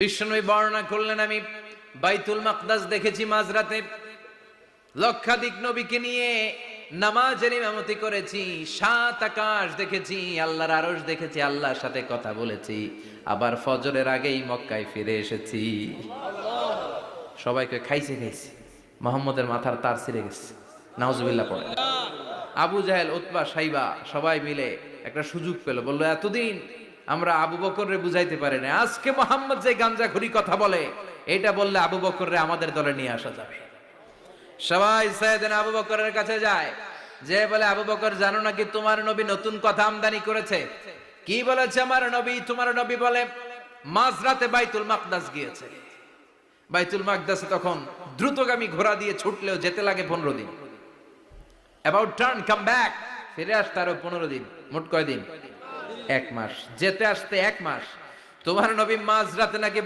বিষ্ণু বর্ণনা করলেন, আমি বাইতুল মাকদাস দেখেছি মাঝরাতে, লক্ষাধিক নবীকে নিয়ে নামাজের ইমামতি করেছি, 7 আকাশ দেখেছি, আল্লাহর আরশ দেখেছি, আল্লাহর সাথে কথা বলেছি, আবার ফজরের আগেই মক্কায় ফিরে এসেছি। সবাইকে খাইছে মোহাম্মদের মাথার তার ছিঁড়ে গেছে, নাউজুবিল্লাহ পড়ে। আবু জাহেল, উতবা, সাইবা সবাই মিলে একটা সুযোগ পেল, বললো এতদিন আমরা আবু বকররে বুঝাইতে পারি না, আজকে মোহাম্মদ যে গাঞ্জাখুরি কথা বলে এটা বললে আবু বকররে আমাদের দলে নিয়ে আসা যাবে। সবাই সাইয়েদনা আবু বকরের কাছে যায়, যে বলে আবু বকর জানো নাকি তোমার নবী নতুন কথা আমদানি করেছে? কি বলেছে আমার নবী? তোমার নবী বলে মাঝরাতে বাইতুল মাকদাস গিয়েছে। বাইতুল মাকদাসে তখন দ্রুতগামী ঘোড়া দিয়ে ছুটলেও যেতে লাগে 15 দিন। অ্যাবাউট টার্ন কাম ব্যাক, ফিরে আসতে আরো 15 দিন, মোট কয় দিন? 1 মাস। যেতে আসতে 1 মাস। তোমার নবী মাঝরাতে নাকি